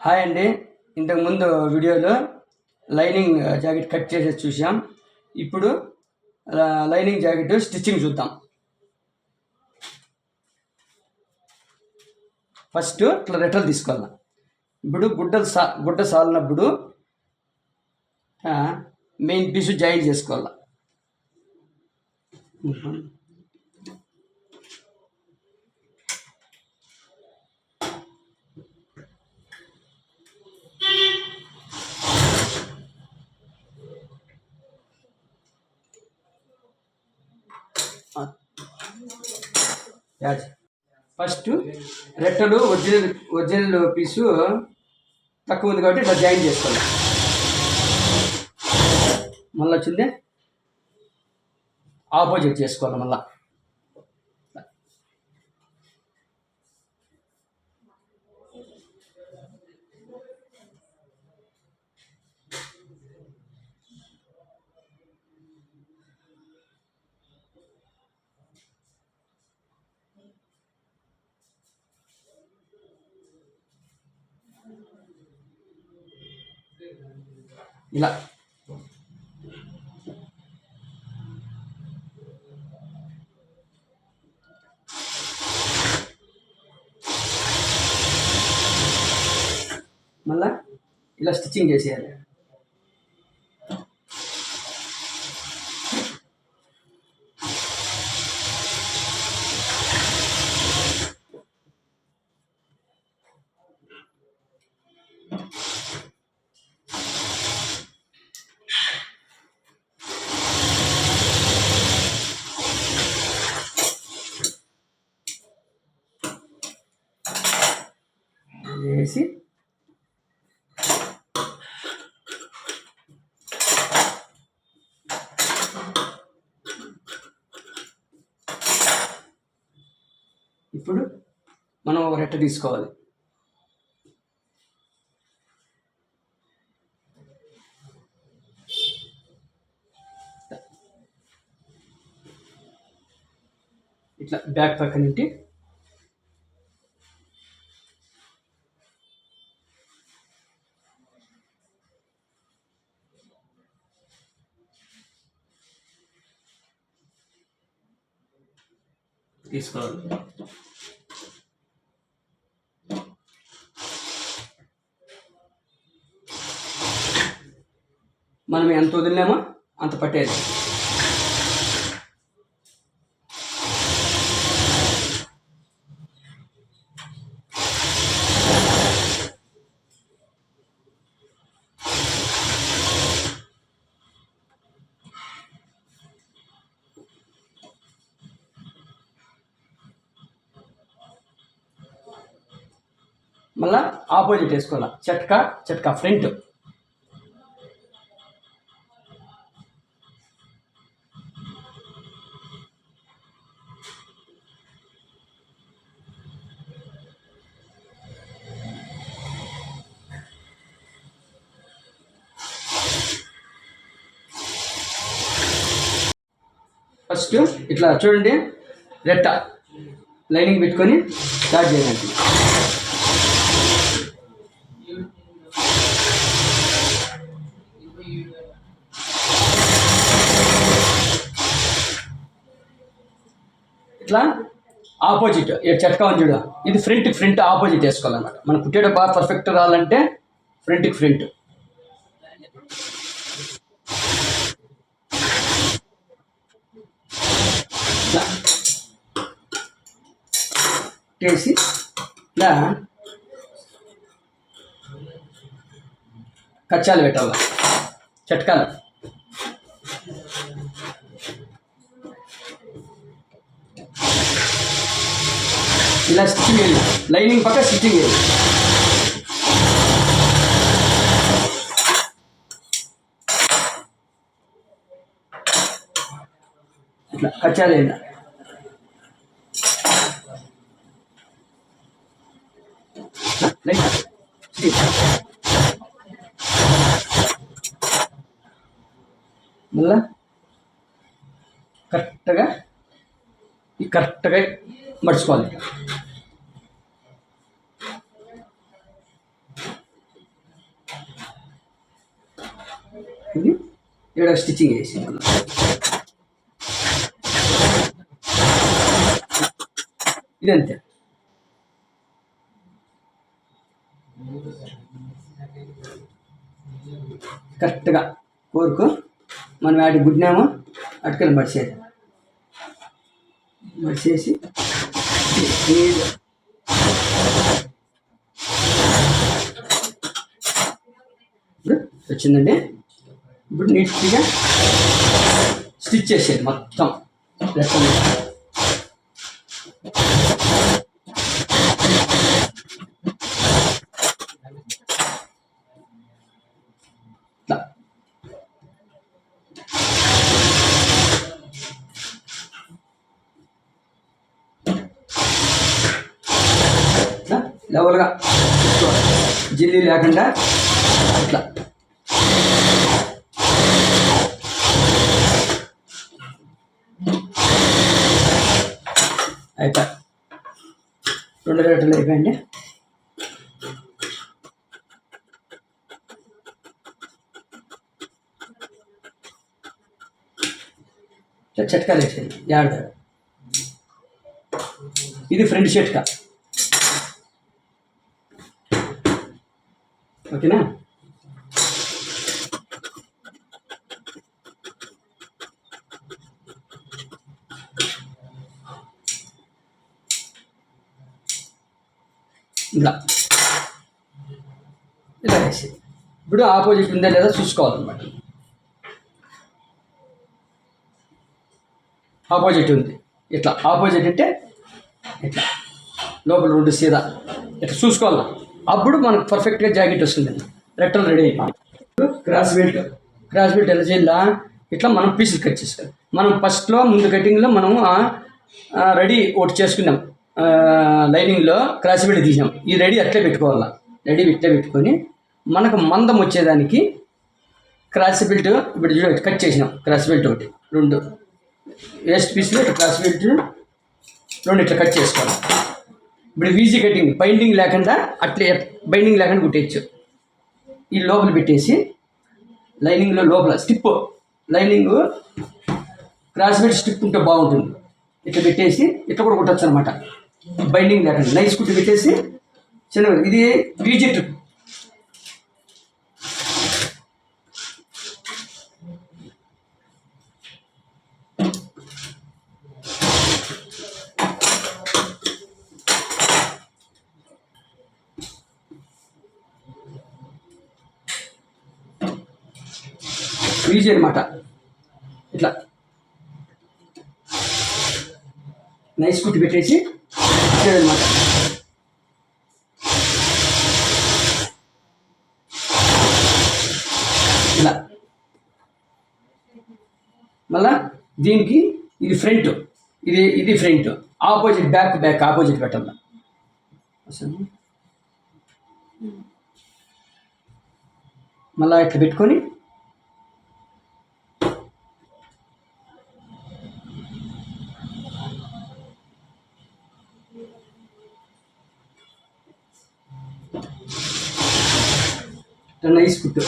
Hi అండి. ఇంతకుముందు వీడియోలో లైనింగ్ జాకెట్ కట్ చేసేసి చూసాం. ఇప్పుడు లైనింగ్ జాకెట్ స్టిచ్చింగ్ చూద్దాం. ఫస్ట్ ఇట్లా రెట్టలు తీసుకోవాలి. ఇప్పుడు గుడ్డ సాలినప్పుడు మెయిన్ పీసు జాయిన్ చేసుకోవాలి. ఫస్ట్ రెట్టలు ఒరిజినల్ పీసు తక్కువ ఉంది కాబట్టి ఇట్లా జాయిన్ చేసుకోవాలి. మళ్ళీ వచ్చింది ఆపోజిట్ చేసుకోవాలి. మళ్ళీ ఇలా మళ్ళా ఇలా స్టిచ్చింగ్ చేసేయాలి. వేసి ఇప్పుడు మనం ఒక రెట్ట తీసుకోవాలి. ఇట్లా బ్యాక్ పక్క నుండి తీసుకోవాలి. మనం ఎంత వదిలినామో అంత పట్టేది. మళ్ళా ఆపోజిట్ వేసుకోవాలి. చట్కా ఫ్రంట్. ఫస్ట్ ఇట్లా చూడండి, రెట్ట లైనింగ్ పెట్టుకొని స్టార్ట్ చేయండి. ఇట్లా ఆపోజిట్ చట్కా ఉంది చూడ, ఇది ఫ్రంట్ ఆపోజిట్ వేసుకోవాలన్నమాట. మనం కుట్టేట బాగా పర్ఫెక్ట్ రావాలంటే ఫ్రంట్ చేసి ఇలా కచ్చాలు పెట్టాలి. చట్కాలు ఇలా స్టిచ్చింగ్ వేయాలి. లైనింగ్ పక్క స్టిచ్చింగ్ వేయాలి. ఇట్లా కచ్చాలు వేయాలి. మళ్ళా కరెక్ట్గా మడుచుకోవాలి. ఇక్కడ స్టిచ్చింగ్ వేసి ఇదంతే. కరెక్ట్గా కోరుకు మనం వాటి గుడ్నామో అటుకెళ్ళి మడిచేసి వచ్చిందండి. ఇప్పుడు నీట్గా స్టిచ్ చేసేది మొత్తం లెవెల్గా జిల్లి లేకుండా ఇట్లా అయిపోయి 2 రేట్లు అయిపోయింది. చెట్కాలు వేసేది ఏడాది. ఇది ఫ్రంట్ చెట్కా. ఓకేనా? ఇలా వేసి ఇప్పుడు ఆపోజిట్ ఉందా లేదా చూసుకోవాలన్నమాట. ఆపోజిట్ ఉంది. ఇట్లా ఆపోజిట్ అంటే ఇట్లా లోపల 2 సీదా ఇట్లా చూసుకోవాలి. అప్పుడు మనకు పర్ఫెక్ట్గా జాకెట్ వస్తుందండి. రెక్టల్ రెడీ అయిపోయింది. క్రాస్ బెల్ట్ ఎలా చేయాలా? ఇట్లా మనం పీసులు కట్ చేసుకోవాలి. మనం ఫస్ట్లో ముందు కటింగ్లో మనము రెడీ ఒకటి చేసుకున్నాం. లైనింగ్లో క్రాస్ బెల్ట్ తీసాం. ఈ రెడీ అట్లే పెట్టుకోవాలా. రెడీ ఇట్లే పెట్టుకొని మనకు మందం వచ్చేదానికి క్రాస్ బెల్ట్ ఇప్పుడు చూడండి కట్ చేసినాం. క్రాస్ బెల్ట్ ఒకటి 2 వేస్ట్ పీసులు ఇట్లా క్రాస్ బెల్ట్ 2 ఇట్లా కట్ చేసుకోవాలి. ఇప్పుడు ఈజీ కటింగ్ బైండింగ్ లేకుండా అట్లే బైండింగ్ లేకుండా కుట్టేయచ్చు. ఈ లోపల పెట్టేసి లైనింగ్లో లోపల strip lining cross belt strip ఉంటే బాగుంటుంది. ఇట్లా పెట్టేసి ఇట్లా కూడా కుట్టచ్చు అనమాట. బైండింగ్ లేకుండా నైస్ కుట్టి పెట్టేసి చిన్న ఇది ఈజీ ట్రిప్. ఈజీ అనమాట. ఇట్లా నైస్ కుట్టి పెట్టేసి అనమాట. ఇలా మళ్ళా దీనికి ఇది ఫ్రంట్, ఇది ఫ్రంట్, ఆపోజిట్ బ్యాక్ ఆపోజిట్ పెట్టాలి. మళ్ళీ ఇట్లా పెట్టుకొని నైస్ కుట్టు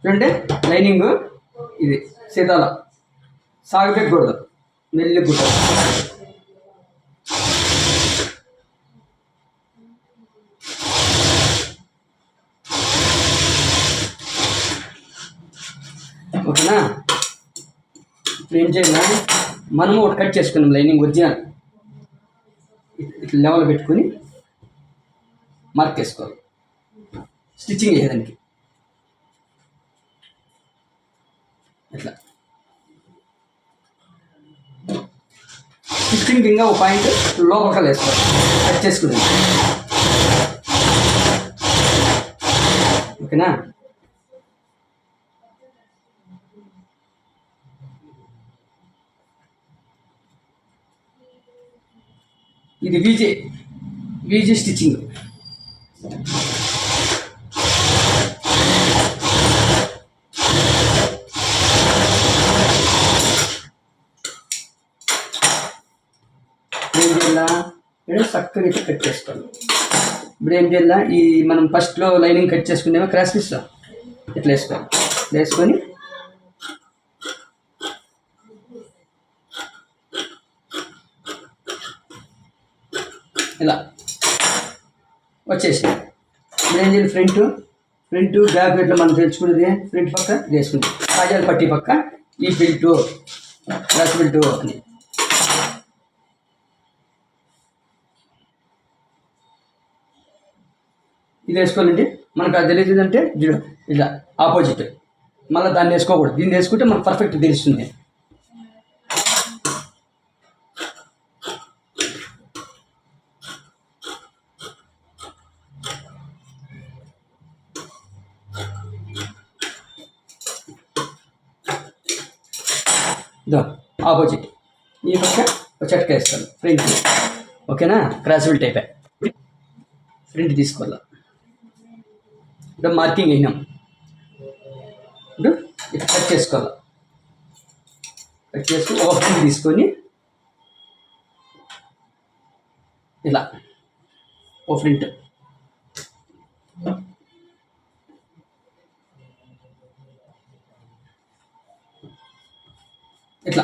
చూడండి. లైనింగ్ ఇది సీతాల సాగపెట్టకూడదు, మెల్లి కుట్ట. ఓకేనా? ఇప్పుడు ఏం చేయాలి? మనము ఒకటి కట్ చేసుకున్నాం లైనింగ్ ఒరిజినల్. ఇట్లా లెవెల్ పెట్టుకొని మార్క్ వేసుకోవాలి. స్టిచ్చింగ్ చేయడానికి ఇట్లా స్టిచ్చింగ్ ఇంకా ఒక పాయింట్ లోపల వేసుకోవాలి. కట్ చేసుకుని ఓకేనా? ఇది వీజీ స్టిచ్చింగ్. ఏం చేయాలా? చక్కగా ఇట్లా కట్ చేసుకోవాలి. ఇప్పుడు ఏం చేయాలా? ఈ మనం ఫస్ట్లో లైనింగ్ కట్ చేసుకునేవా క్రాస్ పీస్ ఇట్లా వేసుకోవాలి. వేసుకొని ఇలా వచ్చేసి ఇప్పుడు ఏం చేయాలి, ఫ్రంట్ బ్యాక్ ఎట్లా మనం తెలుసుకునేది, ఫ్రంట్ పక్క ఇది వేసుకుంది, కాజాల పట్టి పక్క ఈ బెల్టు క్రాస్ బెల్టు అని ఇది వేసుకోవాలండి. మనకు అది తెలియదు అంటే ఇలా ఆపోజిట్, మళ్ళీ దాన్ని వేసుకోకూడదు, దీన్ని వేసుకుంటే మనకు పర్ఫెక్ట్ తెలుస్తుంది. ఇదో ఆపోజిట్ ఈ పక్క ఒక చట్కా వేస్తాను ఫ్రంట్. ఓకేనా, క్రాస్ బెల్ట్ అయిపోయి ఫ్రంట్ తీసుకోవాలా. ఇప్పుడు మార్కింగ్ అయినాం, ఇప్పుడు ఇట్లా కట్ చేసుకోవాలి. కట్ చేసుకొని ఒక ఫ్రంట్ తీసుకొని ఇలా ఓ ఫ్రంట్ ఇట్లా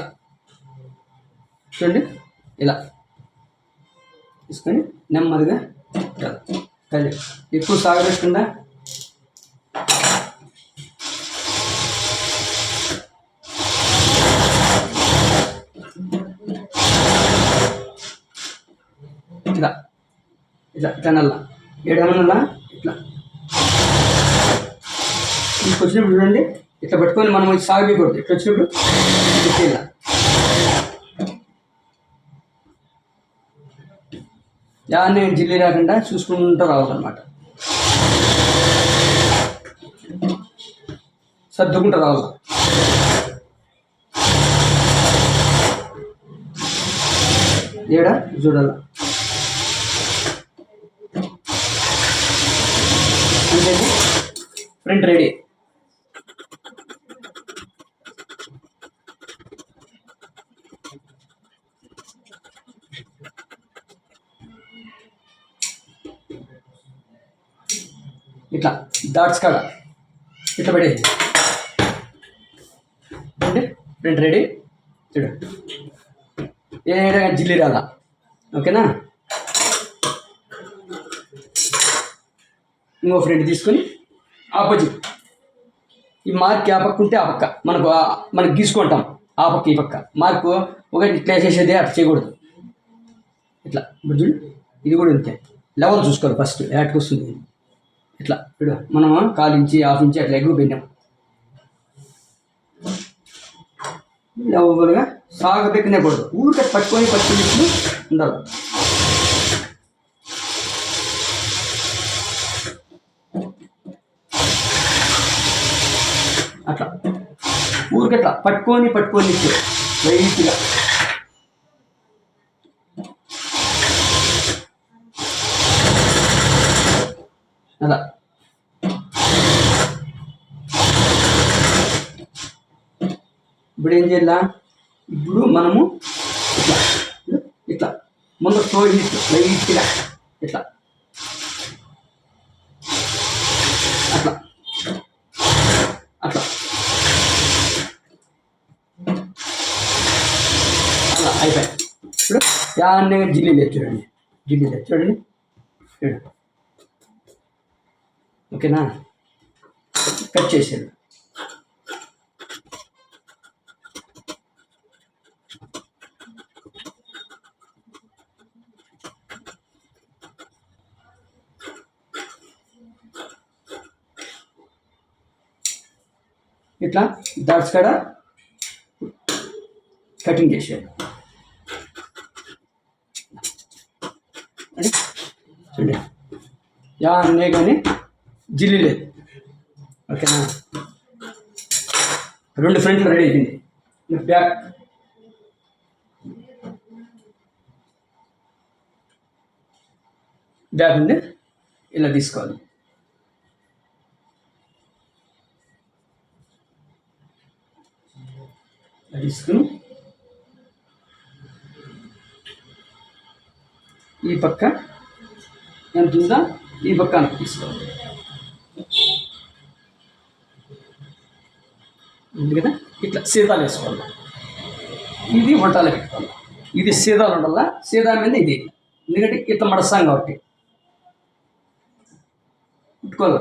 చూడండి, ఇలా తీసుకొని నెమ్మదిగా కలి ఎక్కువ సాగబెట్టకుండా ఇట్లా ఇట్లా ఇట్లా నల్ల ఏడమనల్లా ఇట్లా ఇంటికి వచ్చినప్పుడు చూడండి, ఇట్లా పట్టుకొని మనం సాగకూడదు. ఇట్లా వచ్చినప్పుడు ఇలా దాన్ని జిల్లి రాకుండా చూసుకుంటూ రావాలన్నమాట, సర్దుకుంటూ రావాలి. ఏడా చూడాల అంటే ఫ్రంట్ రెడీ. ఇట్లా డాట్స్ కాడ ఇట్లా పడేది అంటే ఫ్రంట్ రెడీ. చూడు ఏడా జిల్లి రాలా. ఓకేనా, ఇంకో ఫ్రంట్ తీసుకొని ఆపోజిట్ ఈ మార్క్ ఆ పక్క ఉంటే ఆ పక్క మనకు గీసుకుంటాం, ఆ పక్క ఈ పక్క మార్కు ఒకటి ఇట్లా చేసేది అట్లా చేయకూడదు. ఇట్లా ఇప్పుడు చూడు, ఇది కూడా అంతే, లెవెల్ చూసుకోవాలి. ఫస్ట్ యాట్కి వస్తుంది ఇట్లా. ఇప్పుడు మనం 1/4 ఇంచి 1/2 ఇంచి అట్లా ఎగువ పెట్టాం, లెవెల్గా సాగబెక్కనే కూడదు, ఊరికే పట్టుకొని ఉండాలి. అట్లా ఊరికే అట్లా పట్టుకొని లైట్గా అలా. ఇప్పుడు ఏం చేయాల, ఇప్పుడు మనము ఇట్లా ఇట్లా ముందు లైట్గా ఇట్లా అట్లా అట్లా అలా అయిపోయి. ఇప్పుడు యాన్నే జిల్లి లేదు చూడండి, చూడండి. ఓకేనా, కట్ చేసేది. ఇట్లా డాట్స్ కాడ కటింగ్ చేసేది. చూడండి, అన్నీ కానీ జిల్లి లేదు. ఓకేనా, 2 ఫ్రంట్లు రెడీ అయిపోయింది. బ్యాక్ ఉంది, ఇలా తీసుకోవాలి. తీసుకుని ఈ పక్క ఎంత ఉందా ఈ పక్క తీసుకోవాలి. ఉంది కదా, ఇట్లా సీదాలు వేసుకోవాలి. ఇది వంటలు పెట్టుకోవాలి. ఇది సీదాలు ఉండాలా, సీదా మీద ఇది ఎందుకంటే ఇట్లా మడస్తాం కాబట్టి కుట్టుకోవాలి.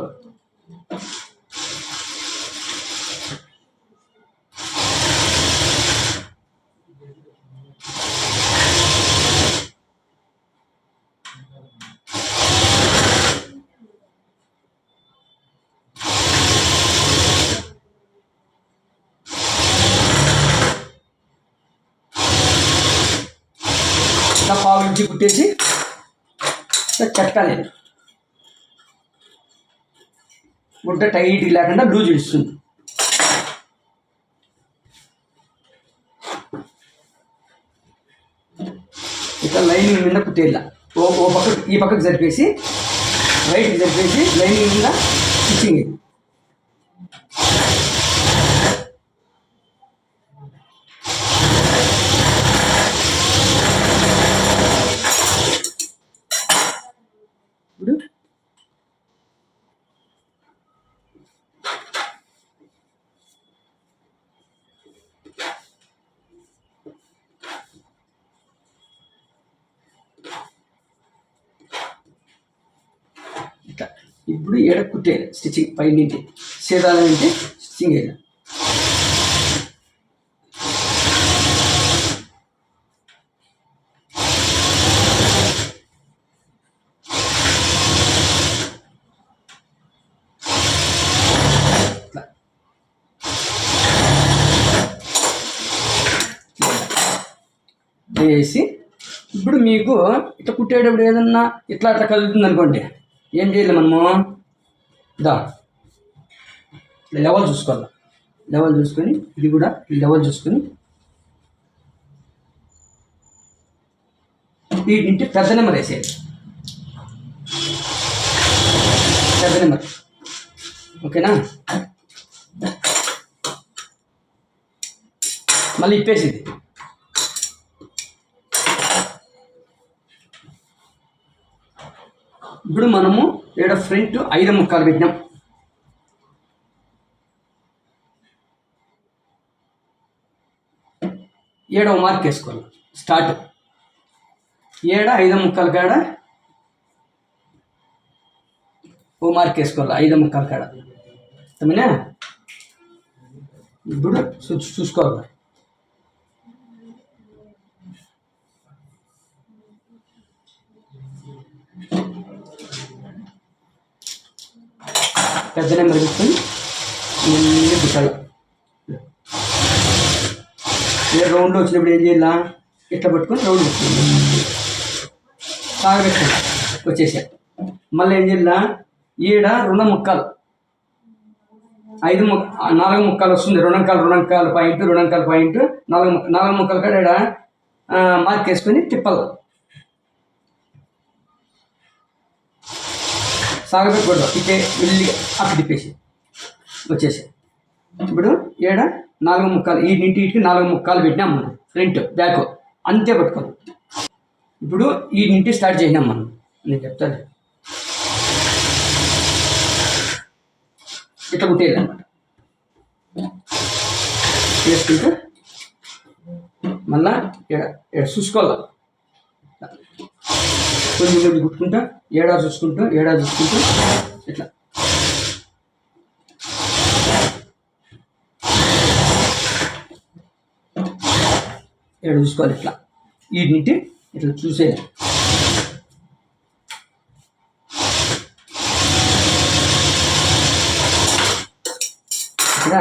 ఇట్లా పావు ఇంచి కుట్టేసి చట్టాలి. గుడ్డ టైట్ లేకుండా లూజ్ ఇస్తుంది. ఇట్లా లైనింగ్ మీద కుట్టేలా ఓ పక్క ఈ పక్కకు జరిపేసి రైట్కి జరిపేసి లైనింగ్ మీద స్టిచ్చింగ్. ఇప్పుడు ఇప్పుడు ఎడ కుట్టే స్టిచ్చింగ్ పై నుంచి సీదాల నుంచి స్టిచ్చింగ్ వేయాలి. వేసి ఇప్పుడు మీకు ఇట్లా కుట్టేటప్పుడు ఏదన్నా ఇట్లా అట్లా కలుగుతుంది అనుకోండి, ఏం చేయాలి మనము? లెవెల్ చూసుకోవాలి. లెవెల్ చూసుకొని ఇది కూడా లెవెల్ చూసుకొని వీటింటి పెద్ద నెంబర్ వేసేయాలి. పెద్ద నెంబర్ ఓకేనా? మళ్ళీ ఇప్పేసింది. ఇప్పుడు మనము ఏడ ఫ్రంట్ 5 ముక్కలు పెట్టినాం. ఏడవ మార్క్ వేసుకోవాలి. స్టార్ట్ ఏడ 5 ముక్కల కాడ ఓ మార్క్ వేసుకోవాలి. 5 ముక్కల కాడ తమనే. ఇప్పుడు చూసుకోవాలి. పెద్ద నెంబర్ పెట్టుకొని కుట్టాలి. ఏ రౌండ్లో వచ్చినప్పుడు ఏం చేయాలా? ఇట్లా పట్టుకొని రౌండ్ పెట్టుకోండి. సాగబెట్టుకోండి. వచ్చేసా మళ్ళీ ఏం చేయాలా? ఈడ 2 ముక్కలు 4 ముక్కలు వస్తుంది. 2 అంకాలు పాయింట్ 2 అంకాల పాయింట్ 4 ముక్కలు కాడ ఈడ మార్క్ వేసుకొని తిప్పాలి. సాగబెట్టకూడదు. ఇట్టే వెళ్ళిగా అక్కడ తిప్పేసి వచ్చేసి ఇప్పుడు ఏడ 4 ముక్కలు ఈ ఇంటి ఇటుకి 4 ముక్కలు పెట్టినాం మనం. ఫ్రంట్ బ్యాక్ అంతే పట్టుకోవాలి. ఇప్పుడు ఈ ఇంటి స్టార్ట్ చేసినాం మనం. నేను చెప్తాను. ఇట్లా కుట్టేయాలి అన్నమాట. చేసుకుంటూ మళ్ళా చూసుకోవాలి. కొంచెం కొంచెం కుట్టుకుంటా ఏడా చూసుకుంటూ ఇట్లా ఏడు చూసుకోవాలి. ఇట్లా ఈ నీటి ఇట్లా చూసేయాలి. ఇక్కడ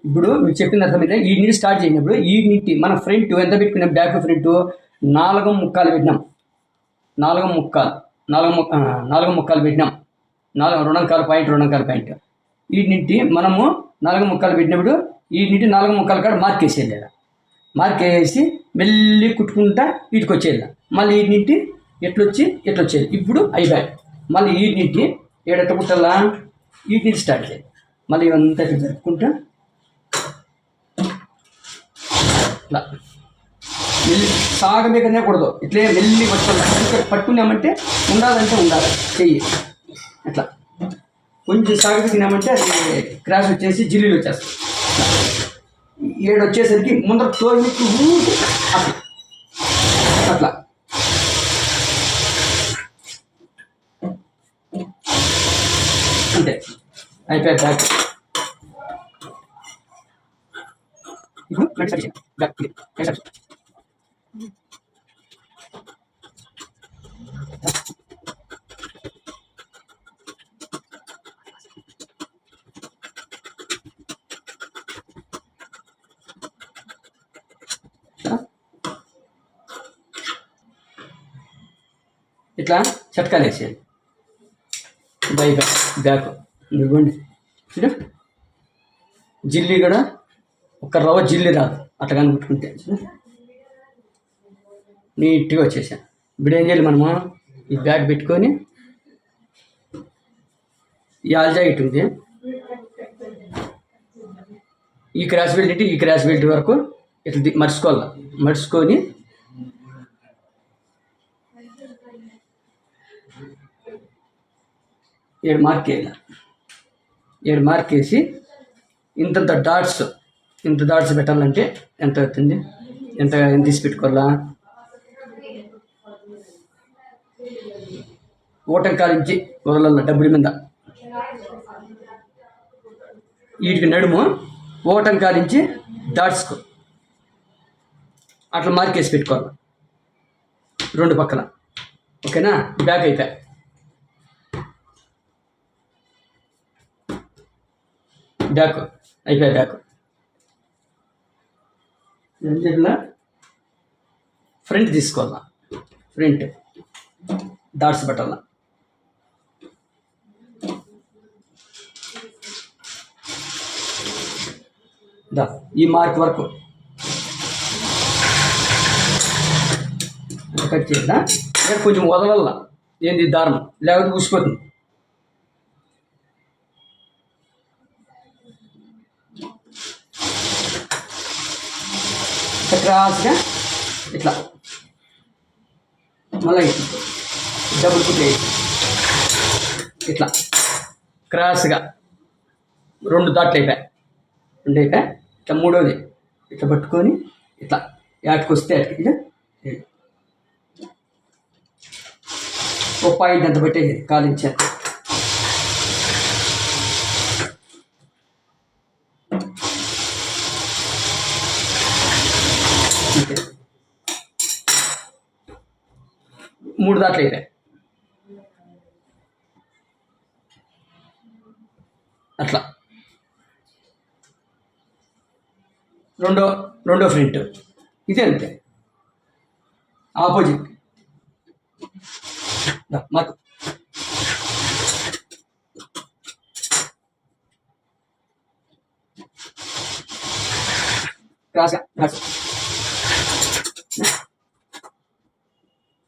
ఇప్పుడు మీకు చెప్పిన అర్థమైతే ఈ నీటి స్టార్ట్ చేసినప్పుడు ఈ నీటి మన ఫ్రంట్ ఎంత పెట్టుకున్నాం? బ్యాక్ ఫ్రంట్ 4 ముక్కలు పెట్టినాం. 4 ముక్కలు పెట్టినాం. 2 అంకాల పాయింట్ 2 అంకాల పాయింట్ ఈ నీటి మనము 4 ముక్కలు పెట్టినప్పుడు ఈ నీటి 4 ముక్కల కాడ మార్క్ వేసేయాలి. మార్క్ వేసి మెల్లి కుట్టుకుంటా వీటికి వచ్చేయాలి. మళ్ళీ ఈ నీటి ఎట్లొచ్చేది. ఇప్పుడు అయిపోయాయి. మళ్ళీ ఈ నీటి ఏడెట్ట కుట్టాలా? ఈ నీటి స్టార్ట్ చేయాలి. మళ్ళీ ఇవంతా ఇట్లా జరుపుకుంటా ఇట్లా మెల్లి సాగబేకనే కూడదు. ఇట్లే మెల్లి పట్టుకున్నామంటే ఉండాలి చెయ్యి అట్లా. కొంచెం సాగబెట్టినామంటే అది క్రాష్ వచ్చేసి జిల్లీలు వచ్చేస్తాయి. ఏడు వచ్చేసరికి ముందర తోలికి అట్లా అంతే అయిపోయి బ్యాక్. ఇప్పుడు బ్యాక్ ఇట్లా చట్కాలు వేసేయాలి. బ్యాక్ ఇవ్వండి చూడ, జిల్లి కూడా ఒక రవ్వ జిల్లి రాదు అట్లా కానీ పెట్టుకుంటే నీట్గా వచ్చేసా. ఇప్పుడు ఏం చేయాలి మనము, ఈ బ్యాగ్ పెట్టుకొని ఈ ఆల్జాకెట్ ఉంది, ఈ క్రాస్ బెల్ట్ ఇట్టి ఈ క్రాస్ బెల్ట్ వరకు ఇట్లా మర్చుకొని ఏడు మార్క్ వేయాలి. ఏడు మార్క్ వేసి ఇంత డాట్స్ పెట్టాలంటే ఎంత అవుతుంది, ఎంత తీసి పెట్టుకోవాలా, ఓటంకాలించి వదలాల డబ్బుల మీద, వీటికి నడుము ఓటంకాలించి డాట్స్కు అట్లా మార్క్ వేసి పెట్టుకోవాలి రెండు పక్కల. ఓకేనా, బ్యాక్ అయిపోయా. బ్యాక్ అయిపోయా. బ్యాక్ ఫ్రంట్ తీసుకోవాలా, ఫ్రంట్ డాట్స్ పెట్టాలా. ఈ మార్క్ వరకు కట్ చేయాలా, కొంచెం వదలల్లా ఏంది దారం, లేకపోతే ఊసిపోతుంది. క్రాస్గా ఇట్లా మళ్ళీ డబుల్ కుట్ వేసి ఇట్లా క్రాస్గా రెండు దాట్లు అయిపోయాయి. ఇట్లా మూడోది ఇట్లా పట్టుకొని ఇట్లా యాటికొస్తే అటుకి ఓ పాయింట్ అంత పెట్టేది కాలించాను. మూడు దాట్లు అయిపోయాయి. అట్లా రెండో ఫ్రంట్ ఇదే అంతే ఆపోజిట్ మాకు క్రాస్గా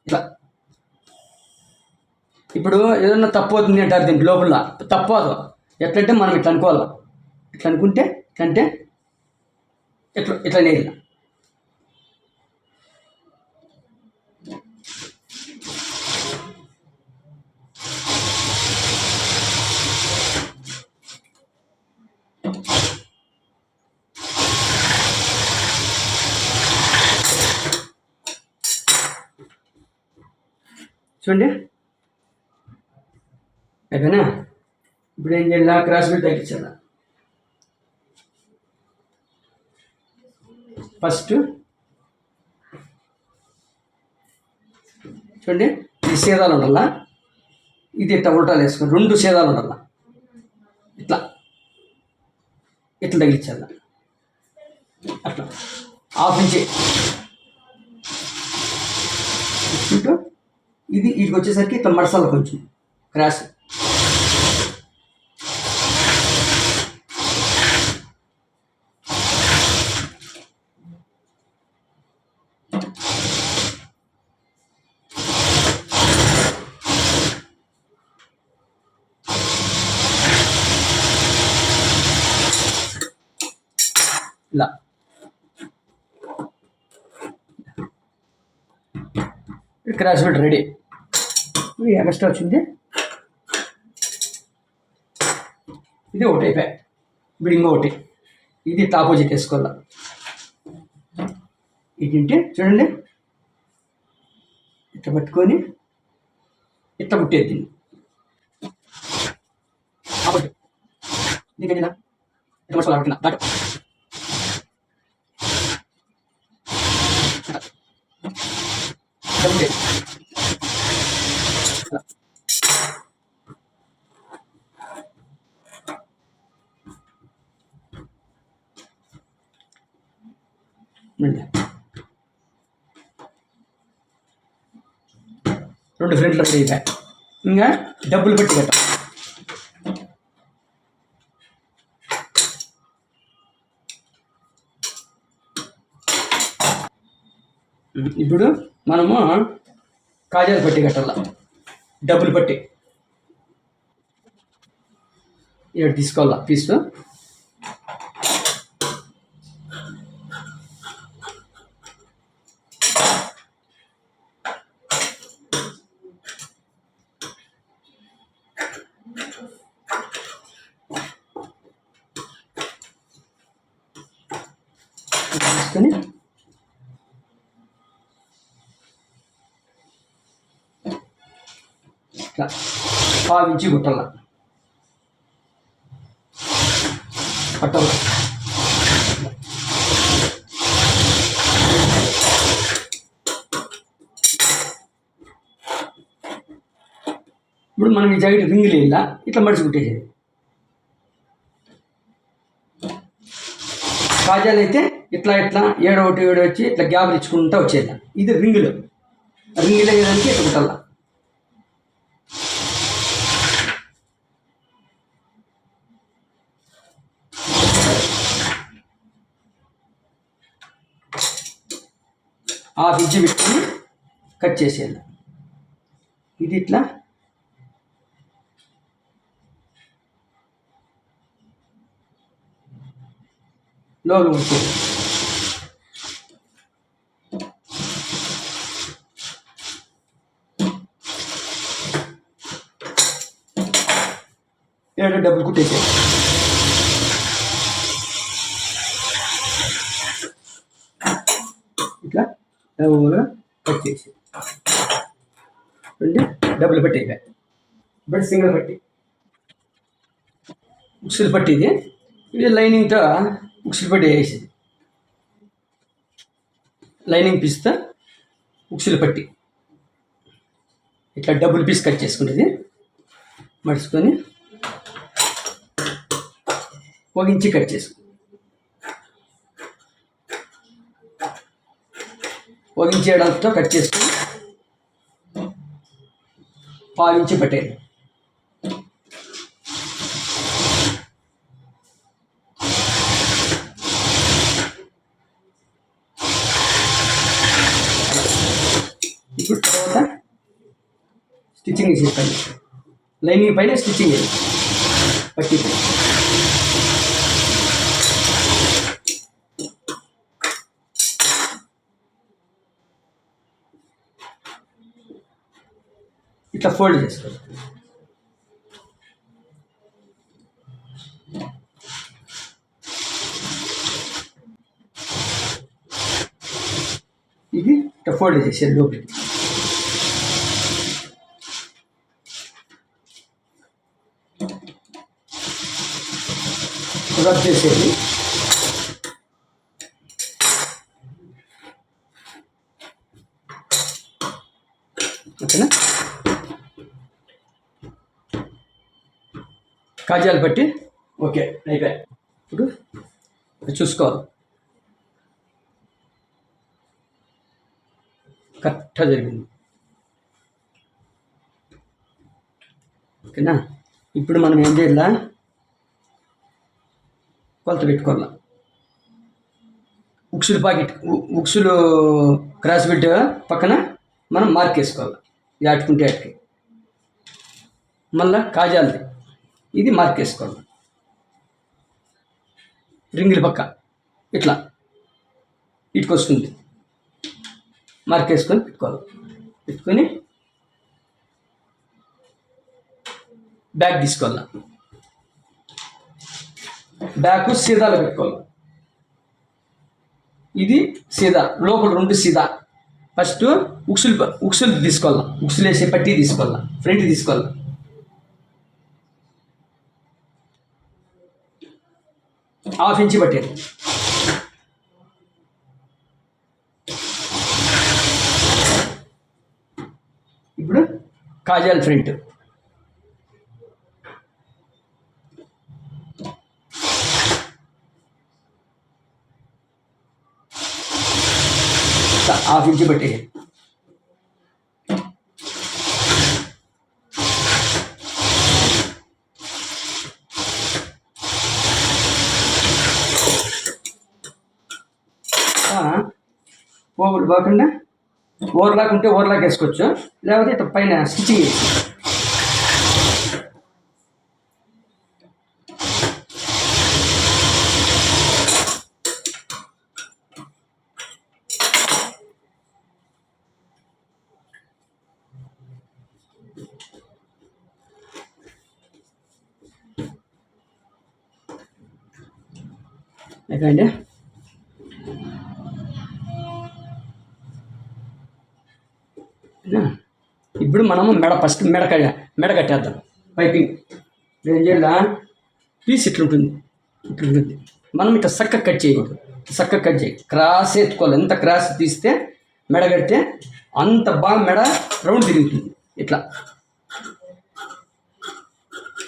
ఇట్లా. ఇప్పుడు ఏదన్నా తప్పు అవుతుంది అంటారు దీంట్లో లోపల, తప్పదు. ఎట్లంటే మనం ఇట్లా అనుకోవాలి, ఇట్లా అనుకుంటే ఇట్లంటే ఇట్లా నేల చూడండి. అయిపోయినా, ఇప్పుడు ఏం చేయాలి, క్రాస్ బెల్ట్ తగ్గించాలా. ఫస్ట్ చూడండి, ఈ సేదాలు ఉండాలా, ఇది ఇట్లా ఉల్టాలు వేసుకొని రెండు సేదాలు ఉండాలా, ఇట్లా తగిలించాల. అట్లా హాఫ్ ఇంచ్ ఇది వీటికి వచ్చేసరికి ఇట్లా మడసాల కొంచెం క్రాస్. ఇలా క్రాస్ బెల్ట్ రెడీ. ఎక్స్ట్రా వచ్చింది ఇది ఒకటి అయిపోయాయి. ఇప్పుడు ఇంకొకటి ఇది ఇట్లా ఆపోజిట్ వేసుకోవాలా. ఇటుంటే చూడండి ఇట్లా పట్టుకొని ఇట్లా పుట్టేది ఆపొద్దు నీకెళ్ళినా ఎట్లా మర్చిపోవాలి దాటు డబ్బులు రెండు ఫ్రంట్లు రెడీ అయిపోయాయి. ఇంకా డబ్బులు పెట్టి కట్ట ఇప్పుడు మనము కాజాలు పట్టి కట్టాల. డబ్బులు పట్టి ఇక్కడ తీసుకోవాలా పీసు. తీసుకొని ఇట్లా పావించి కుట్టాల. పట్టాల ఇప్పుడు మనం ఈ జాకెట్ రింగులు ఇలా ఇట్లా మడిచి కుట్టేసేది. కాజాలు అయితే ఇట్లా ఇట్లా ఏడో ఒకటి ఏడో వచ్చి ఇట్లా గ్యాప్లు ఇచ్చుకుంటూ వచ్చేది. ఇది రింగులు వేయడానికి ఇట్లా కుట్టాల. ఆ ఇంచు పెట్టుకుని కట్ చేసేయాలి. ఇది ఇట్లా లోపల వచ్చేది. ఏడు డబ్బులు కుట్టేసేది. ఇట్లా డబ్బుగా కట్ చేసి అంటే డబ్బులు పట్టి అయిపోయాయి. బట్ సింగిల్ పట్టి ఉక్సులు పట్టి ఇది లైనింగ్తో ఉక్సులు పట్టి వేసేది. లైనింగ్ పీస్తో ఉక్సులు పట్టి ఇట్లా డబుల్ పీస్ కట్ చేసుకుంటుంది. మడుచుకొని ఒక ఇంచి కట్ చేసుకుంది. ఒక ఇంచి ఏడాదితో కట్ చేసుకొని పావించి పట్టేది. ఇప్పుడు తర్వాత స్టిచ్చింగ్ వేసే పైన లైనింగ్ పైన స్టిచ్చింగ్ వేయాలి. పట్టి ఇట్లా ఫోల్డ్ చేసుకోవాలి. ఇది ఇట్లా ఫోల్డ్ చేసేది. లోపలికి రబ్ చేసేది. ఓకేనా. కాజాలు పట్టి ఓకే అయిపోయాయి. ఇప్పుడు చూసుకోవాలి కరెక్ట్గా జరిగింది. ఓకేనా. ఇప్పుడు మనం ఏం చేయాల, కొలత పెట్టుకోవాల. ఉక్సులు పాకెట్ ఉక్సులు క్రాస్ బిట్ పక్కన మనం మార్క్ వేసుకోవాలి. యాటుకుంటే యాటికి. మళ్ళా కాజాలది ఇది మార్క్ వేసుకోవాలి. రింగుల పక్క ఇట్లా ఇటుకు వస్తుంది. మార్క్ వేసుకొని పెట్టుకోవాలి. పెట్టుకొని బ్యాక్ తీసుకోవాలి. బ్యాక్ సీదాలో పెట్టుకోవాలి. ఇది సీదా, లోపల రెండు సీదా. ఫస్ట్ ఉక్సులు తీసుకోవాలి. ఉక్సులు వేసే పట్టి తీసుకోవాలి. ఫ్రంట్ తీసుకోవాలి. హాఫ్ ఇంచి పట్టేది. ఇప్పుడు కాజాల్ ఫ్రంట్ హాఫ్ ఇంచి పట్టేది. పోగులు పోకుండా ఓవర్లాక్ ఉంటే ఓవర్లాక్ వేసుకోవచ్చు, లేకపోతే ఇట్లా పైన స్టిచ్చింగ్ వేసి అయిపోయింది. ఇప్పుడు మనము ఫస్ట్ మెడ కట్టేద్దాం. పైపింగ్ ఏం చేయాలా, పీస్ ఇట్లుంటుంది, మనం ఇట్లా చక్కగా కట్ చేయకూడదు, చక్కగా కట్ చేయి, క్రాస్ ఎత్తుకోవాలి. ఎంత క్రాస్ తీస్తే మెడ కడితే అంత బాగా మెడ రౌండ్ తిరుగుతుంది. ఇట్లా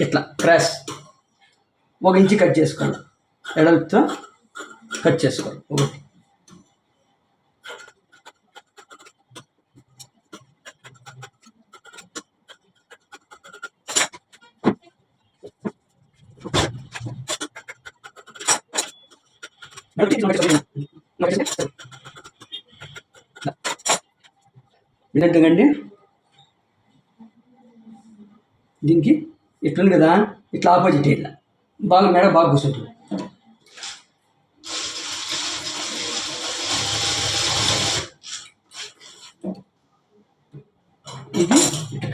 ఇట్లా క్రాస్ 1 ఇంచి కట్ చేసుకోవాలి, ఎడలతో కట్ చేసుకోవాలి. ఒకటి విధంగా దీనికి ఇట్లుంది కదా, ఇట్లా ఆపోజిట్ ఇట్లా బాగా మెడ బాగా కూర్చుంటుంది. ఇది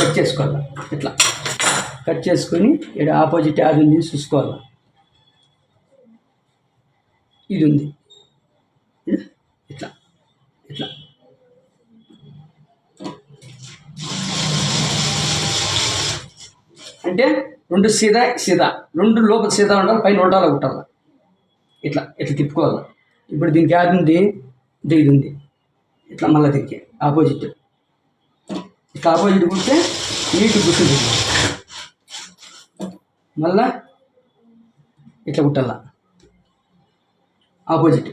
కట్ చేసుకోవాలి, ఇట్లా కట్ చేసుకొని ఇక్కడ ఆపోజిట్ యాడ్ ఉంది చూసుకోవాలి. ఇది ఉంది ఇట్లా ఇట్లా అంటే 2 సీదా 2 లోపల సీదా ఉండాలి, పైన ఉండాలి కుట్టాలి. ఇట్లా ఇట్లా తిప్పుకోవాలి. ఇప్పుడు దీనికి యాడ్ ఉంది, ఇది ఉంది, ఇట్లా మళ్ళీ దీనికి ఆపోజిట్ ఇట్లా ఆపోజిట్ కుడితే నీట్గా కూర్చుంటుంది. మళ్ళా ఇట్లా కుట్టాల ఆపోజిట్.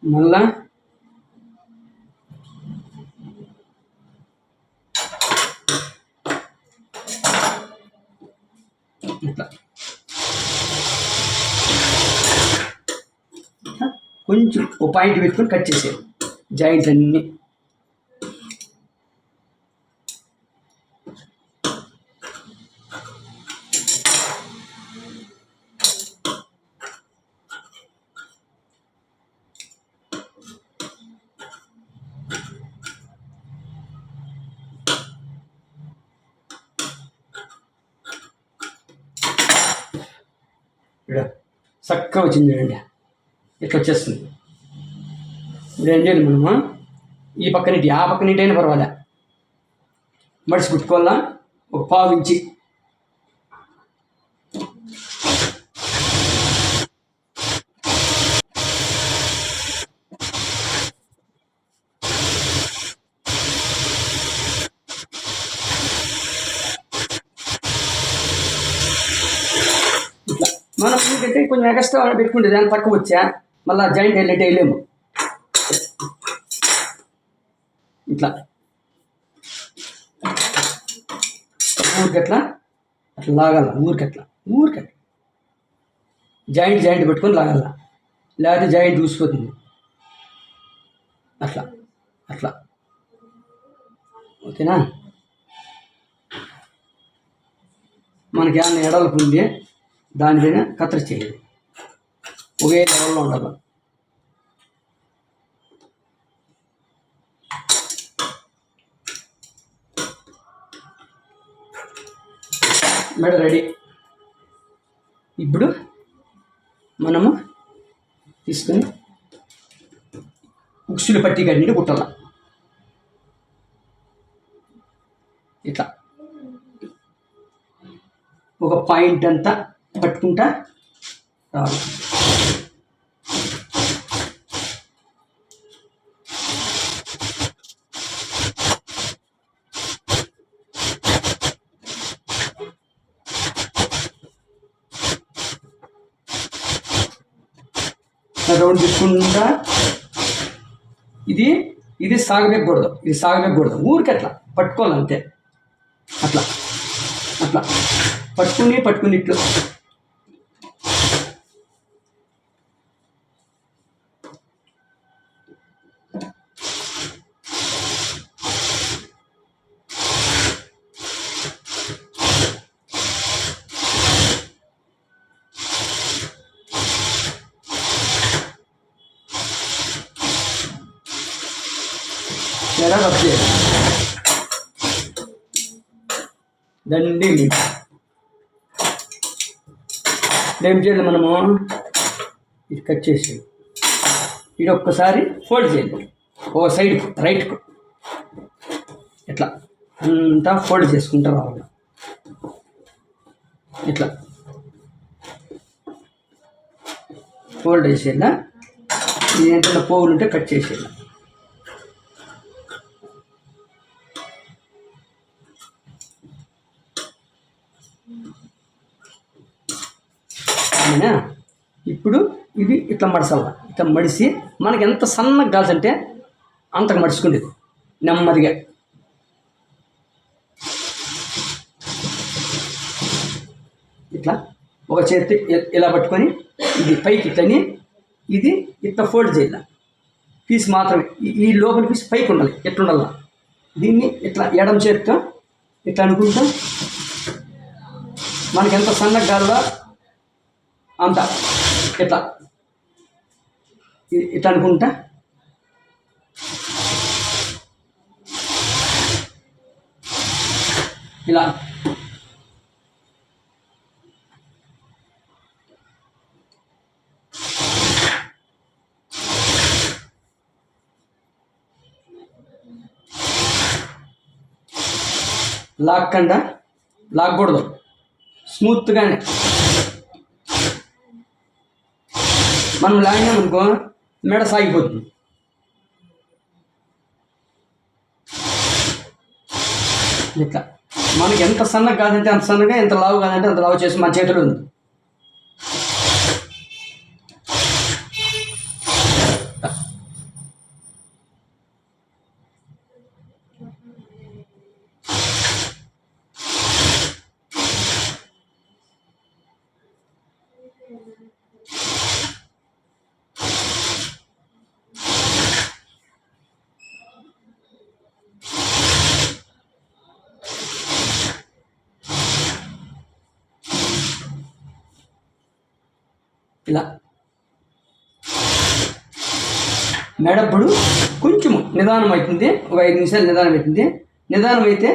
మళ్ళా ఇట్లా కొంచెం ఒక పాయింట్ పెట్టుకొని కట్ చేసేది జాయింట్ అన్నీ. చక్కగా వచ్చింది చూడండి, ఇట్లా వచ్చేస్తుంది. ఇప్పుడు ఏం చేయాలి, మనము ఈ పక్క నీటి ఆ పక్క నీటి అయినా పర్వాలే, మడిసి కుట్టుకోవాలా. ఒక 1/4 ఇంచి ఇట్లా. మనం ఎందుకంటే కొంచెం ఎక్స్ట్రా పెట్టుకుంటే దాన్ని తక్కువ వచ్చా మళ్ళీ జాయింట్ వెళ్ళేట్టు వేయలేము. ఇట్లా ఊరికట్లా అట్లా లాగాల, ఊరికట్లా జాయింట్ పెట్టుకొని లాగాల, లేకపోతే జాయింట్ చూసిపోతుంది. అట్లా ఓకేనా. మనకి ఏమన్నా ఎడలకు ఉంది దానిపైన కత్తెర చేయాలి, ఒకే లెవెల్లో ఉండాలి. మెడ రెడీ. ఇప్పుడు మనము తీసుకొని ఉక్సులు పట్టి కట్టి కుట్టాల. ఒక పాయింట్ అంతా పట్టుకుంటా రావాలి. రౌండ్ తీసుకుంటా ఇది సాగబెక్కకూడదు, ఊరికి అట్లా పట్టుకోవాలి అంతే. అట్లా అట్లా పట్టుకుని ఇట్లు ఎలా రబ్ చేయాలి. దండి ఏం చేయాలి మనము, ఇది కట్ చేసి ఇది ఒక్కసారి ఫోల్డ్ చేయాలి. ఓ సైడ్కు రైట్కు ఇట్లా అంతా ఫోల్డ్ చేసుకుంటూ రావాలి. ఇట్లా ఫోల్డ్ చేసేలా, ఇది ఏంటంటే పోగులు ఉంటే కట్ చేసేలా. ఇప్పుడు ఇది ఇట్లా మడసాల, ఇట్లా మడిసి మనకి ఎంత సన్నగా కాల్సంటే అంతకు మడుచుకుండేది నెమ్మదిగా. ఇట్లా ఒక చేతి ఇలా పట్టుకొని ఇది పైకి ఇట్లని, ఇది ఇట్లా ఫోల్డ్ చేయాలి. పీస్ మాత్రమే, ఈ లోపల పీస్ పైకి ఉండాలి, ఎట్లుండాల. దీన్ని ఇట్లా ఎడమ చేతితో ఇట్లా అనుకుంటా మనకి ఎంత సన్నగా కావాలో అంత ఇట్లా ఇట్లా అనుకుంటా ఇలా లాక్కుండా, లాక్కూడదు, స్మూత్గానే. మనం లాగినామనుకో మెడ సాగిపోతుంది. ఇట్లా మనకి ఎంత సన్నగా కాదంటే అంత సన్నగా, ఎంత లావు కాదంటే అంత లావు చేసి మన చేతిలో ఉంది. ఇలా మెడప్పుడు కొంచెము నిదానం అవుతుంది, ఒక 5 నిమిషాలు నిదానం అవుతుంది. నిదానం అయితే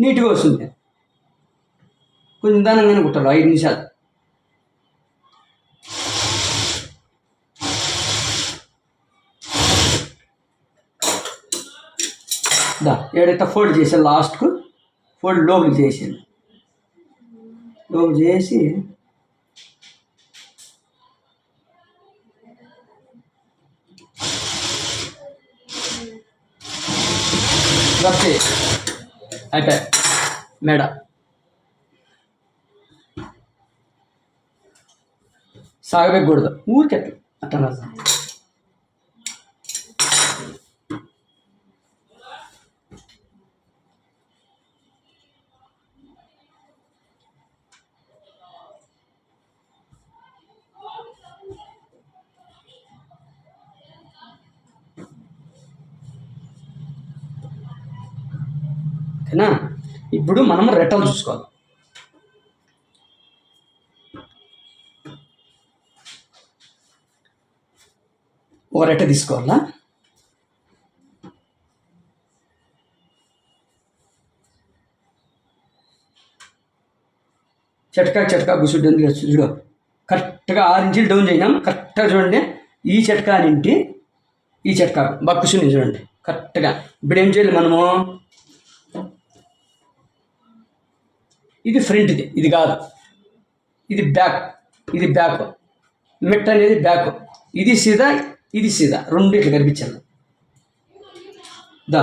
నీట్గా వస్తుంది. కొంచెం నిదానంగానే కుట్టాలి 5 నిమిషాలు. ఏడైతే ఫోల్డ్ చేసాను, లాస్ట్కు ఫోల్డ్ లోపలికి చేసాను. లోపలికి చేసి రప్పే అయిపోయి మెడ సాగబెక్కకూడదు, ఊరికే అట్లా ఓకేనా. ఇప్పుడు మనం రెట్టలు చూసుకోవాలి. ఒక రెట్ట తీసుకోవాలా, చట్కా గుసుడు చూడు, కరెక్ట్గా 6 ఇంచులు డౌన్ చేయనాం. కరెక్ట్గా చూడండి, ఈ చట్కా నింటి ఈ చట్కా బాగా కుసుని చూడండి కరెక్ట్గా. ఇప్పుడు ఏం చేయాలి మనము, ఇది ఫ్రంట్ది, ఇది కాదు, ఇది బ్యాక్, ఇది బ్యాక్, మెట్ అనేది బ్యాక్, ఇది సీదా, ఇది సీదా, రెండు ఇట్లా కనిపించాలి. దా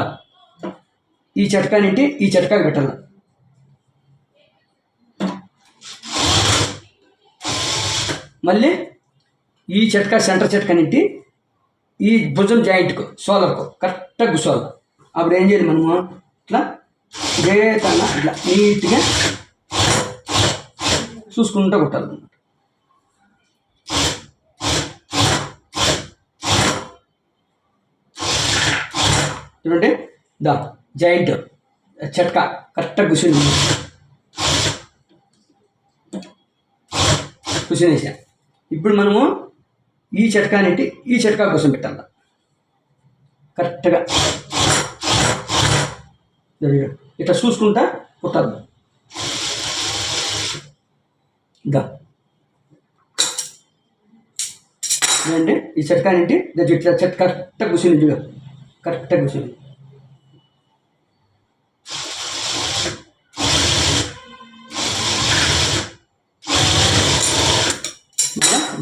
ఈ చట్కానింటి ఈ చట్కాకి పెట్టాల. మళ్ళీ ఈ చట్కా సెంటర్ చట్కానింటి ఈ భుజం జాయింట్కు సోలర్కు కరెక్ట్గా కూర్చోవాలి. అప్పుడు ఏం చేయాలి మనము, ఇట్లా ఇదేతన్నా ఇట్లా నీట్గా చూసుకుంటూ కుట్టాలి. చూడండి, దా జాయింట్ చట్కా కరెక్ట్గా కూర్చునేసా. ఇప్పుడు మనము ఈ చట్కానింటి ఈ చట్కా కోసం పెట్టాలి కరెక్ట్గా. ఇట్లా చూసుకుంటా కుట్టాలి. దా అంటే ఈ చట్కానింటి ఇట్లా కరెక్ట్గా కూర్చుని చూడ, కరెక్ట్గా కూర్చుని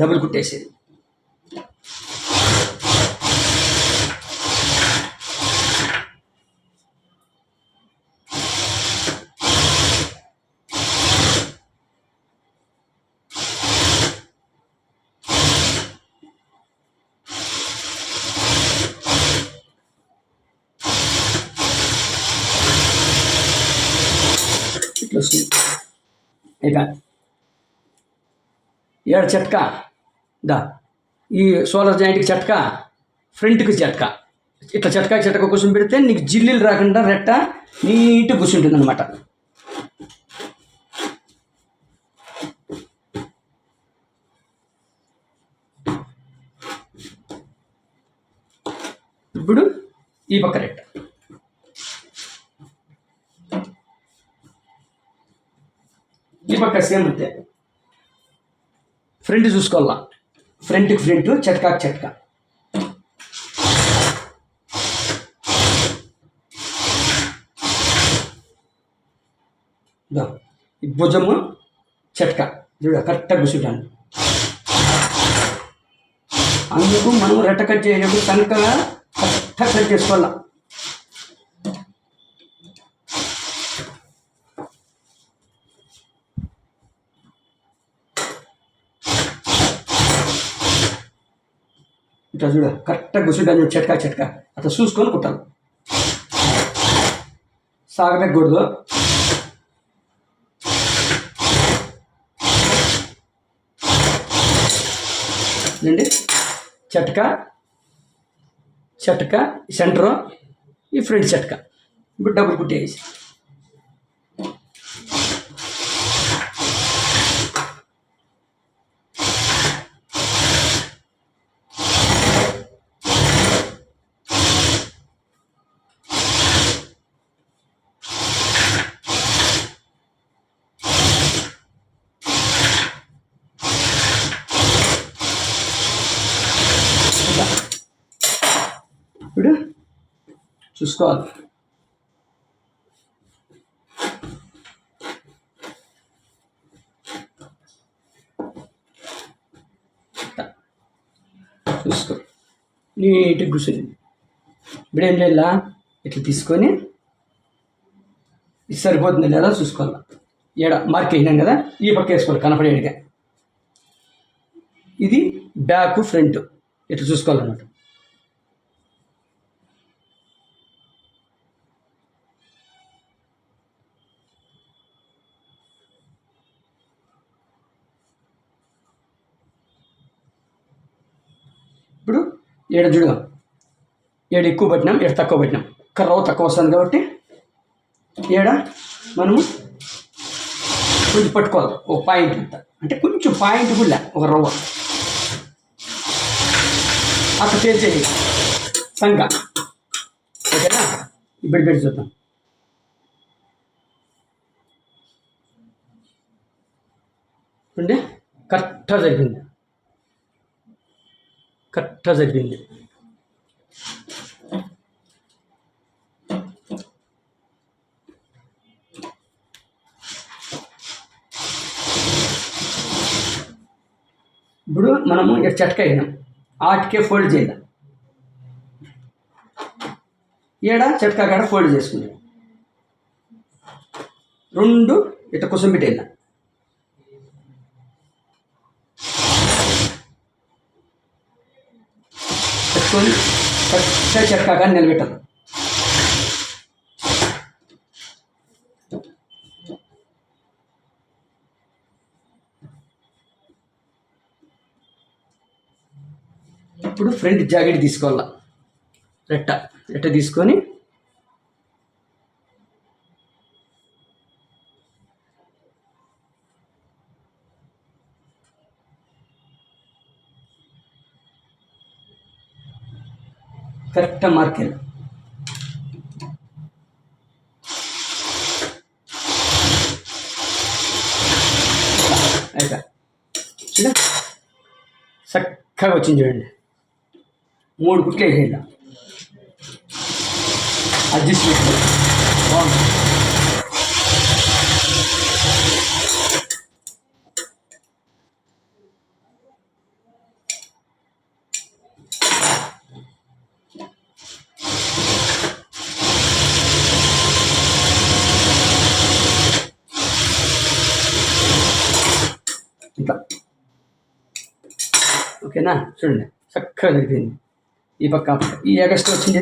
డబుల్ కుట్టేసేది. ఇట్లా వస్తుంది. ఇక ఏడు చట్కా, దా ఈ సోలర్ జాయింట్కి చట్కా, ఫ్రంట్కి చట్కా, ఇట్లా చట్కా కూర్చొని పెడితే నీకు జిల్లీలు రాకుండా రెట్ట నీట్గా కూర్చుంటుంది అనమాట. ఇప్పుడు ఈ పక్క రెట్ట, ఈ పక్క సేమ్ అంతే. ఫ్రంట్ చూసుకోవాలా, ఫ్రంట్కి ఫ్రంట్, చట్కాకి చట్కా. ఈ భుజము చట్కా చూడ కరెక్ట్గా కూర్చుంటాను. అందుకు మనం రెట్ట కట్ చేసేటప్పుడు కనుకగా కరెక్ట్గా కట్ చేసుకోవాలా. ఇట్లా చూడ కరెక్ట్గా కూర్చుంటాను చట్కా అట్లా చూసుకొని కుట్టాలి. సాగబెట్టకూడదు. అండి చట్కా సెంటరు, ఈ ఫ్రంట్ చట్కా. ఇప్పుడు డబుల్ కుట్టేసి ఇప్పుడు చూసుకోవాలి. చూసుకో నీట్గా కూర్చొని. ఇప్పుడు ఏం చేయాలా, ఇట్లా తీసుకొని ఇది సరిపోతుంది లేదా చూసుకోవాలి. ఏడ మార్క్ అయినాం కదా, ఈ పక్క వేసుకోవాలి కనపడేడిగా. ఇది బ్యాక్ ఫ్రంట్ ఇట్లా చూసుకోవాలన్నమాట. ఇప్పుడు ఏడు చూడదాం, ఏడు ఎక్కువ పెట్టినాం, ఏడు తక్కువ పెట్టినాం. రవ్వ తక్కువ వస్తుంది కాబట్టి ఏడ మనము కొంచెం పట్టుకోవాలి. ఒక పాయింట్ అంత, అంటే కొంచెం పాయింట్ కూడా ఒక రవ్వ అట్లా చేసేది సంగ. ఓకేనా, ఇప్పుడు పెట్టి చూద్దాం. అంటే కరెక్ట్గా జరిగింది, కరెక్ట్గా జరిగింది. ఇప్పుడు మనము చెట్క అయినాం ఆటికే ఫోల్డ్ చేయాలి, ఏడ చెట్కా కాడ ఫోల్డ్ చేసుకున్నాం, రెండు ఇట్లా కుసంబెట్టేయాలి. పెట్టుకొని కరెక్ట్గా చెట్కా కానీ నిలబెట్టాలి. ఇప్పుడు ఫ్రంట్ జాకెట్ తీసుకోవాలా, రెట్ట తీసుకొని కరెక్ట్గా మార్కెల్ అయితే చక్కగా వచ్చింది చూడండి. 3 కుట్లు వేసేయాలి, అడ్జస్ట్మెంట్ బాగుంది. ఇట్లా ఓకేనా, చూడండి చక్కగా జరిగింది. ఈ పక్క ఈ ఎగస్ట్రా వచ్చింది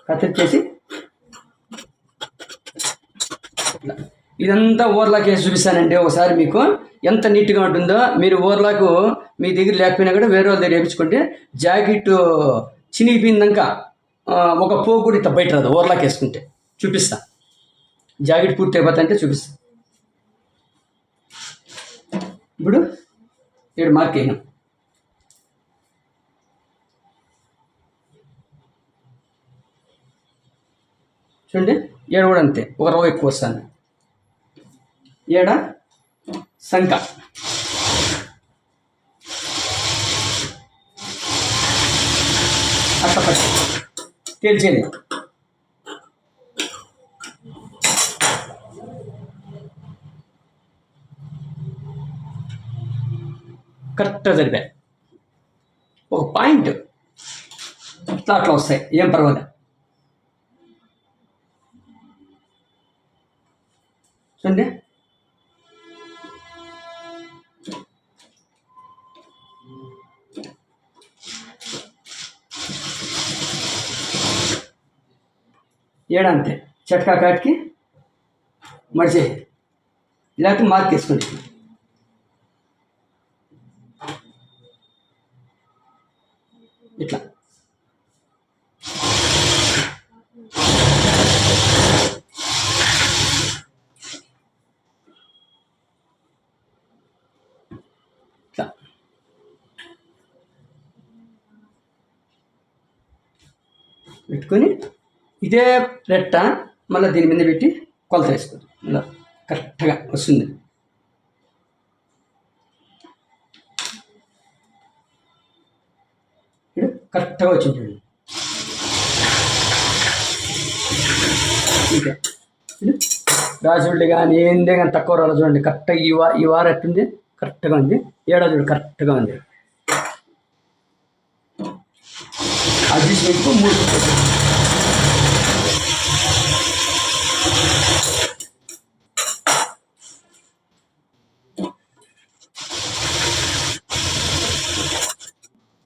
కత్తిరిచేసి ఇట్లా ఇదంతా ఓవర్లాక్ వేసి చూపిస్తానండి ఒకసారి. మీకు ఎంత నీట్గా ఉంటుందో, మీరు ఓవర్లాక్ మీ దగ్గర లేకపోయినా కూడా వేరే వాళ్ళ దగ్గర వేయించుకుంటే జాకెట్ చినిగిపోయిందాక ఒక పోగు కూడా ఇట్లా బయట రాదు. ఓవర్లాక్ వేసుకుంటే చూపిస్తా, జాకెట్ పూర్తి అయిపోతా అంటే చూపిస్తా. ఇప్పుడు 7 మార్క్ అయినాం. చూడండి 7 కూడా అంతే, ఒక రవ్వ ఎక్కువ వస్తాను. 7 సంక అట్లా పట్టి తేల్చేది. కరెక్ట్గా జరిపాయి. ఒక పాయింట్ అట్లా వస్తాయి, ఏం పర్వాలేదు. చూడండి అంతే, చెట్కా కాటికి మడిచే లేకపోతే మార్క్ వేసుకోండి. ఇట్లా ఇట్లా పెట్టుకొని ఇదే రెట్ట మళ్ళీ దీని మీద పెట్టి కొలత వేసుకోండి. ఇలా కరెక్ట్గా వస్తుంది. ఇప్పుడు కరెక్ట్గా వచ్చింది చూడండి. ఇంకా రాజుళ్ళు కానీ ఏందే కానీ తక్కువ రాదు చూడండి. కరెక్ట్గా ఈ వారం ఎట్టుంది, కరెక్ట్గా ఉంది. ఏడాది చూడు కరెక్ట్గా ఉంది. అడ్జస్ట్మెంట్కు 3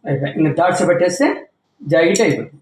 అయిపోయి ఇంకా డాట్స్ పెట్టేస్తే జాకెట్ అయిపోతుంది.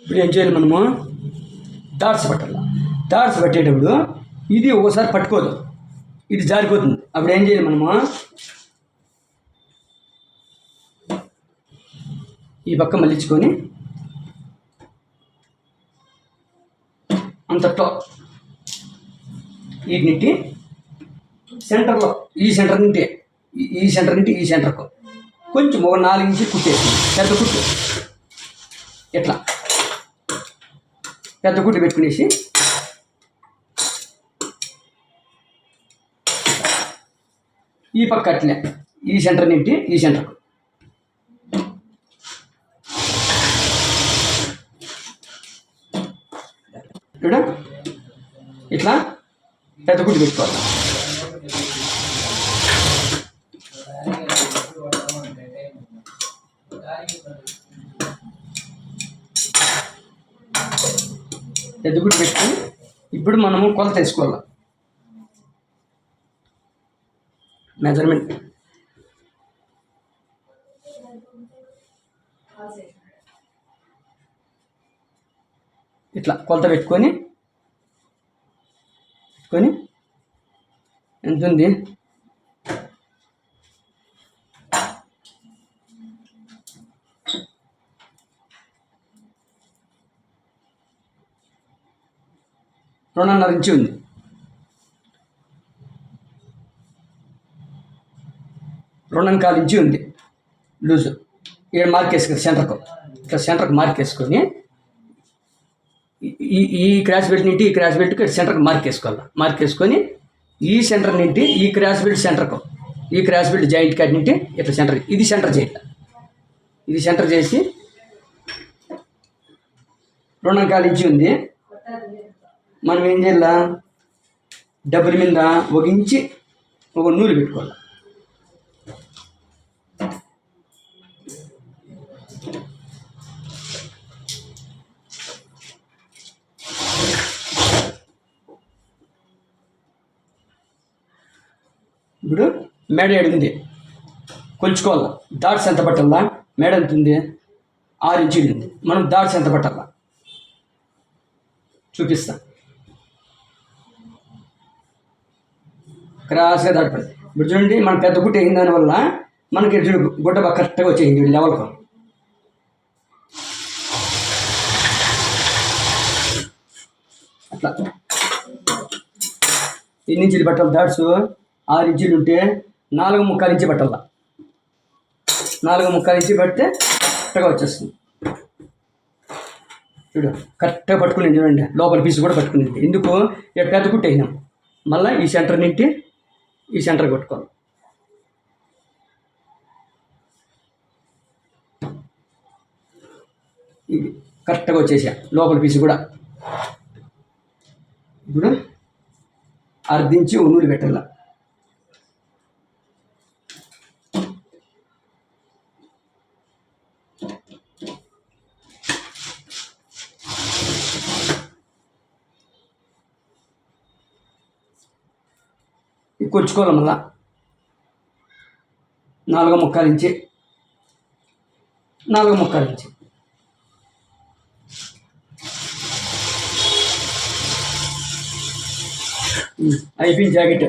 ఇప్పుడు ఏం చేయాలి, మనము డాట్స్ పట్టాలి. డాట్స్ పట్టేటప్పుడు ఇది ఒకసారి పట్టుకోదు, ఇది జారిపోతుంది. అప్పుడు ఏం చేయాలి, మనము ఈ పక్క మళ్ళించుకొని అంతట్లో వీటినింటి సెంటర్లో ఈ సెంటర్ నుండి ఈ సెంటర్ నుండి ఈ సెంటర్కు కొంచెం ఒక 4 ఇంచులు కుట్టేసి పెద్ద కుట్టు ఇట్లా పెద్ద కుట్టు పెట్టుకునేసి ఈ పక్క అట్లే ఈ సెంటర్ నుండి ఈ సెంటర్కు చూడ ఇట్లా పెద్ద కుట్టు పెట్టుకోవాలి. పెద్ద కుట్టు పెట్టుకొని ఇప్పుడు మనము కొలత వేసుకోవాలి. మెజర్మెంట్ ఇట్లా కొలత పెట్టుకొని ఎంత ఉంది రెండున్నర ఇంచు ఉంది. రెండున్నర ఇంచు ఉంది లూజు. ఇక్కడ మార్క్ వేసుకొని సెంటర్కు ఇట్లా సెంటర్కి మార్క్ వేసుకొని ఈ క్రాస్ బెల్ట్ నుండి ఈ క్రాస్ బెల్ట్కి సెంటర్కి మార్క్ వేసుకోవాలి. మార్క్ వేసుకొని ఈ సెంటర్ నుండి ఈ క్రాస్ బెల్ట్ సెంటర్కు ఈ క్రాస్ బెల్ట్ జాయింట్ కాడి నుండి ఇట్లా సెంటర్ ఇది సెంటర్ చేయాలి. ఇది సెంటర్ చేసి 2.25 ఇంచు ఉంది. మనం ఏం చేయాల డబ్బుల మీద ఒక ఇంచి ఒక నూలు పెట్టుకోవాలి. ఇప్పుడు మేడ ఏడుంది కొలుచుకోవాలా. డాట్స్ ఎంత పట్టాలా? మేడ ఎంత ఉంది? 6 ఇంచులు ఉంది. మనం డాట్స్ ఎంత పట్టాలా చూపిస్తా. క్రాస్గా దాటిపడింది. ఇప్పుడు చూడండి మనం పెద్ద గుట్ట వేసిన దానివల్ల మనకి చూడు గుడ్డ బాగా కరెక్ట్గా వచ్చేసింది లెవెల్కు. అట్లా ఎన్ని ఇంచులు పట్టాలి? డాట్స్ 6 ఇంచులు ఉంటే 4.75 ఇంచు పట్టాల. 4.75 ఇంచు పడితే కరెక్ట్గా వచ్చేస్తుంది. చూడు కరెక్ట్గా పట్టుకునేది. చూడండి లోపల పీసు కూడా పట్టుకునేది. ఎందుకు పెద్ద కుట్టు అయినాం. మళ్ళీ ఈ సెంటర్ నుండి ఈ సెంటర్ కొట్టుకోవాలి. ఇది కరెక్ట్గా వచ్చేసా లోపల పీసు కూడా. ఇప్పుడు అర్ధించి నూనె పెట్టాల. కొలుచుకోవాలి. మళ్ళా 4.25 ఇంచు 4.25 ఇంచు అయిపోయింది జాకెట్.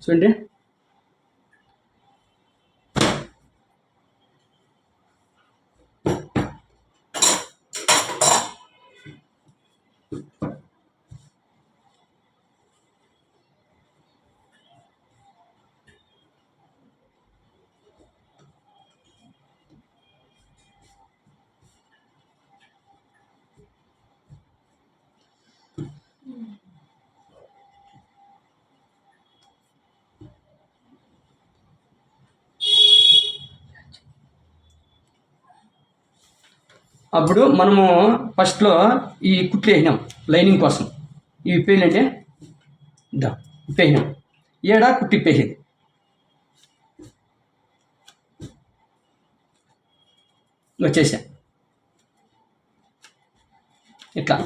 చూడండి అప్పుడు మనము ఫస్ట్లో ఈ కుట్లు వేసినాం లైనింగ్ కోసం. ఇవి ఇప్పేయాలంటే ఇప్పేసినాం. ఏడా కుట్టి ఇప్పేసేది. వచ్చేసా ఇట్లా.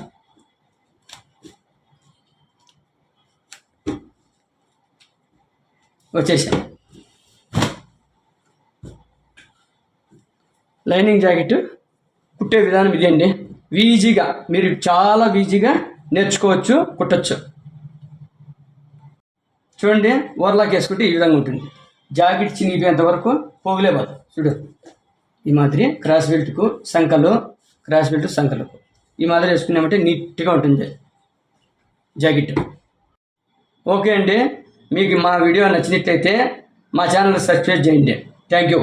వచ్చేసా లైనింగ్ జాకెట్ కుట్టే విధానం ఇదండి. ఈజీగా మీరు చాలా ఈజీగా నేర్చుకోవచ్చు, కుట్టచ్చు. చూడండి ఓవర్లాక్ వేసుకుంటే ఈ విధంగా ఉంటుంది. జాకెట్ చినిగిపోయేంత వరకు పోగులేబాదు చూడు ఈ మాదిరి క్రాస్ బెల్ట్కు సంకలు క్రాస్ బెల్ట్ సంకలు ఈ మాదిరి వేసుకున్నామంటే నీట్గా ఉంటుంది జాకెట్. ఓకే అండి, మీకు మా వీడియో నచ్చినట్లయితే మా ఛానల్ సబ్స్క్రైబ్ చేయండి. Thank you.